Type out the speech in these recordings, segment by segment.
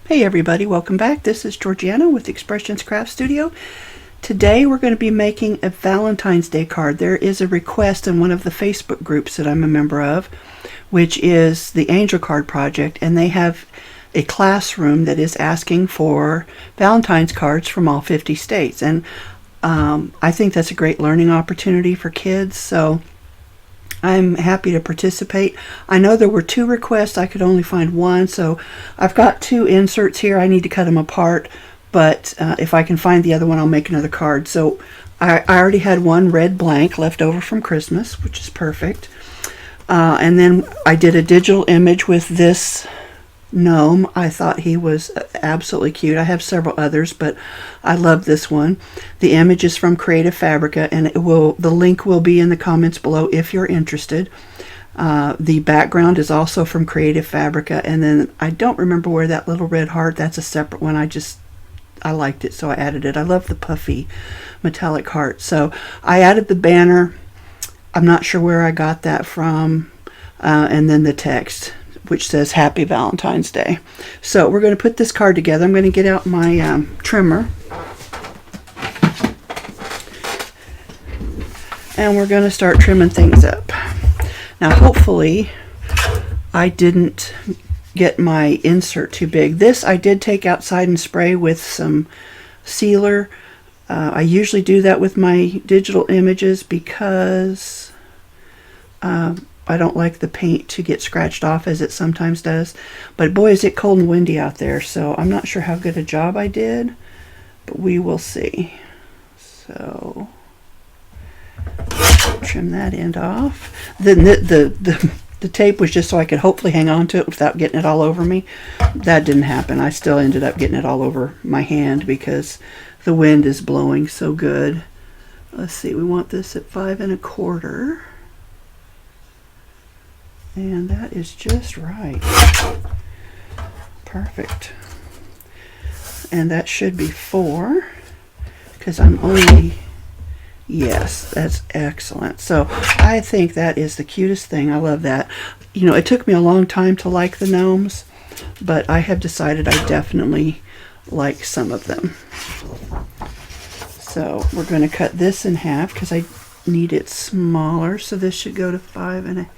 Hey everybody, welcome back. This is Georgiana with Expressions Craft Studio. Today we're going to be making a Valentine's Day card. There is a request in one of the Facebook groups that I'm a member of, which is the Angel Card Project, and they have a classroom that is asking for Valentine's cards from all 50 states. And I think that's a great learning opportunity for kids, so I'm happy to participate. I know there were 2 requests. I could only find 1, so I've got 2 inserts here. I need to cut them apart, but if I can find the other one, I'll make another card. So I already had 1 red blank left over from Christmas, which is perfect. And then I did a digital image with this gnome. I thought he was absolutely cute. I have several others, but I love this one. The image is from Creative Fabrica, and the link will be in the comments below if you're interested. The background is also from Creative Fabrica, and then I don't remember where that little red heart, that's a separate one. I liked it, so I added it. I love the puffy metallic heart. So I added the banner. I'm not sure where I got that from, and then the text, which says Happy Valentine's Day. So we're going to put this card together. I'm going to get out my trimmer, and we're going to start trimming things up. Now hopefully I didn't get my insert too big. This I did take outside and spray with some sealer. I usually do that with my digital images because I don't like the paint to get scratched off as it sometimes does. But boy, is it cold and windy out there, so I'm not sure how good a job I did, but we will see. So trim that end off. Then the tape was just so I could hopefully hang on to it without getting it all over me. That didn't happen. I still ended up getting it all over my hand because the wind is blowing so good. Let's see, we want this at 5 1/4. And that is just right. Perfect. And that should be 4, because I'm only, yes, that's excellent. So I think that is the cutest thing. I love that. You know, it took me a long time to like the gnomes, but I have decided I definitely like some of them. So we're going to cut this in half because I need it smaller. So this should go to 5 1/2.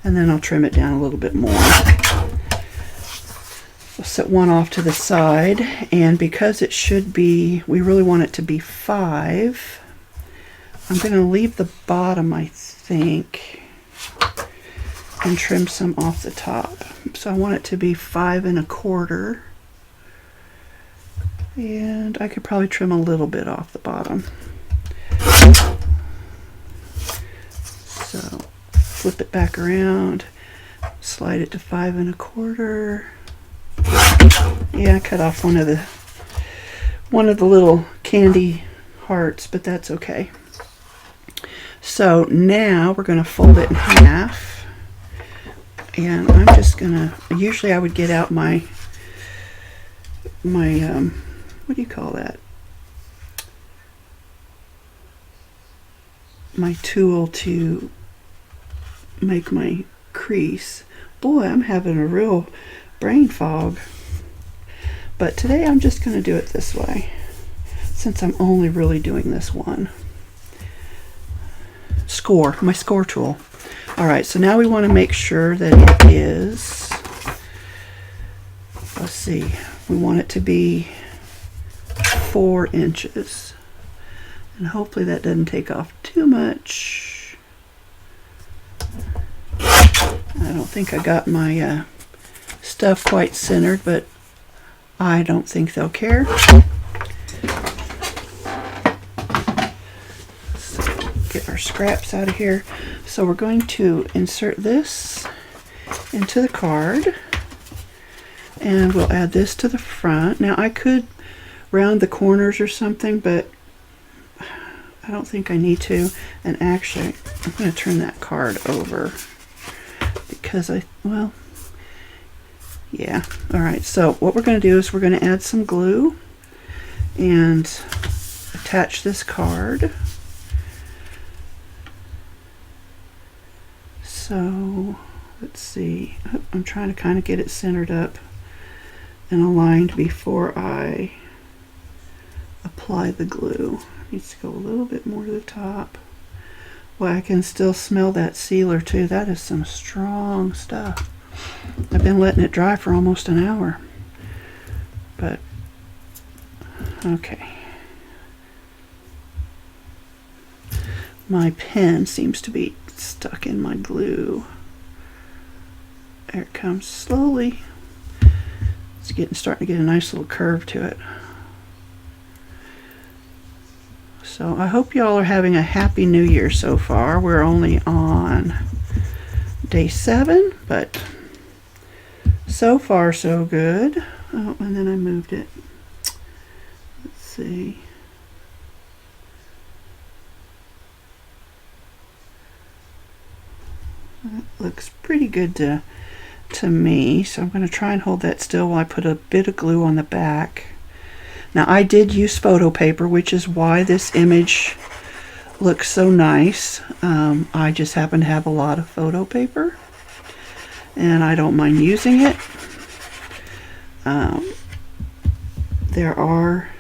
And then I'll trim it down a little bit more. We'll set one off to the side, and because it should be, we really want it to be 5, I'm going to leave the bottom, I think, and trim some off the top. So I want it to be 5 1/4, and I could probably trim a little bit off the bottom. So flip it back around, slide it to 5 1/4. Yeah, I cut off one of the little candy hearts, but that's okay. So now we're going to fold it in half, and I'm just gonna, usually I would get out my what do you call that? My tool to make my crease. Boy, I'm having a real brain fog. But today I'm just going to do it this way, since I'm only really doing this one. My score tool. Alright, so now we want to make sure that it is, let's see, we want it to be 4 inches. And hopefully that doesn't take off too much. I don't think I got my stuff quite centered, but I don't think they'll care. So get our scraps out of here. So we're going to insert this into the card, and we'll add this to the front. Now I could round the corners or something, but I don't think I need to. And actually, I'm going to turn that card over because yeah. Alright, so what we're going to do is we're going to add some glue and attach this card. So let's see, I'm trying to kind of get it centered up and aligned before I apply the glue. It needs to go a little bit more to the top. Well, I can still smell that sealer too. That is some strong stuff. I've been letting it dry for almost an hour. But, okay. My pen seems to be stuck in my glue. There it comes slowly. It's starting to get a nice little curve to it. So I hope y'all are having a happy new year so far. We're only on day 7, but so far so good. Oh, and then I moved it. Let's see. That looks pretty good to me, so I'm going to try and hold that still while I put a bit of glue on the back. Now I did use photo paper, which is why this image looks so nice. I just happen to have a lot of photo paper, and I don't mind using it. There are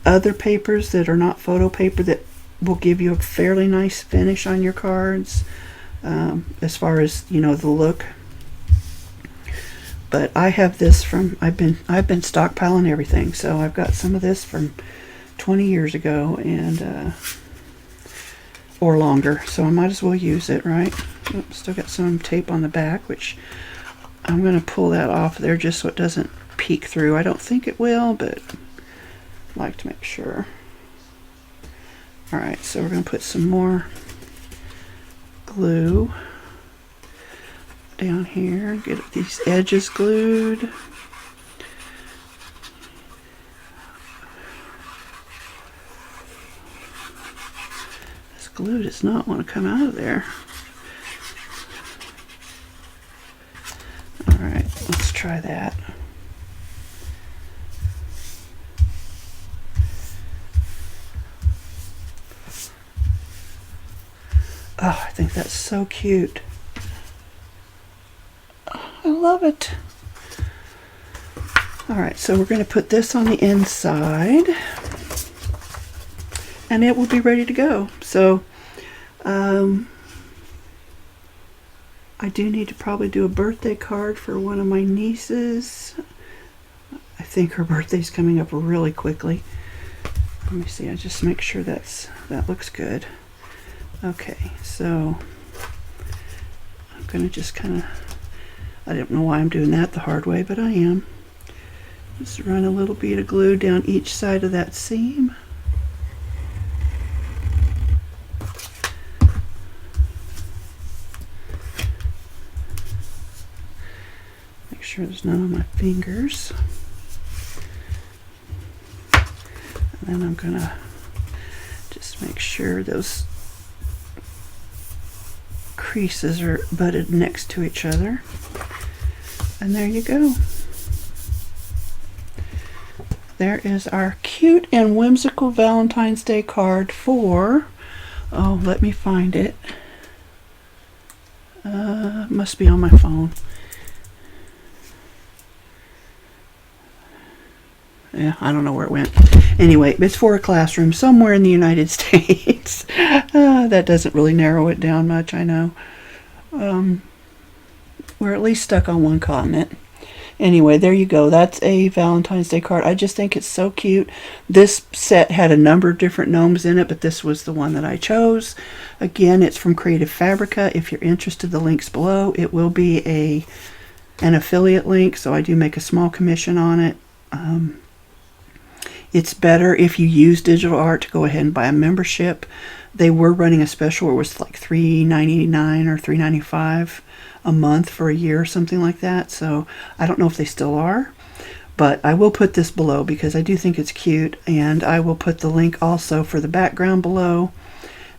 other papers that are not photo paper that will give you a fairly nice finish on your cards, as far as, you know, the look. But I have this from, I've been stockpiling everything, so I've got some of this from 20 years ago, and or longer, so I might as well use it, right? Oops, still got some tape on the back, which I'm going to pull that off there just so it doesn't peek through. I don't think it will, but I'd like to make sure. Alright, so we're going to put some more glue down here, get these edges glued. This glue does not want to come out of there. Alright, let's try that. Oh, I think that's so cute. I love it. Alright, so we're going to put this on the inside, and it will be ready to go. So, I do need to probably do a birthday card for one of my nieces. I think her birthday's coming up really quickly. Let me see, I just make sure that looks good. Okay, so I'm going to just kind of, I don't know why I'm doing that the hard way, but I am. Just run a little bit of glue down each side of that seam. Make sure there's none on my fingers. And then I'm going to just make sure those creases are butted next to each other. And there you go. There is our cute and whimsical Valentine's Day card for, oh, let me find it. Must be on my phone. Yeah, I don't know where it went. Anyway, it's for a classroom somewhere in the United States. That doesn't really narrow it down much, I know. We're at least stuck on one continent. Anyway, there you go. That's a Valentine's Day card. I just think it's so cute. This set had a number of different gnomes in it, but this was the one that I chose. Again, it's from Creative Fabrica. If you're interested, the link's below. It will be an affiliate link, so I do make a small commission on it. It's better if you use digital art to go ahead and buy a membership. They were running a special where it was like $3.99 or $3.95 a month for a year or something like that. So I don't know if they still are, but I will put this below because I do think it's cute, and I will put the link also for the background below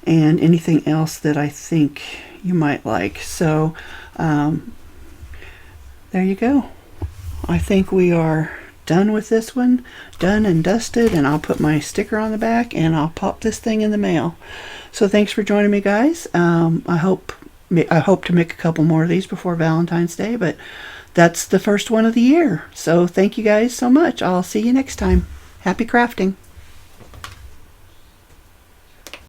and anything else that I think you might like. So there you go. I think we are done with this one, done and dusted, and I'll put my sticker on the back and I'll pop this thing in the mail. So thanks for joining me, guys. I hope I hope to make a couple more of these before Valentine's Day, but that's the first one of the year. So thank you guys so much. I'll see you next time. Happy crafting.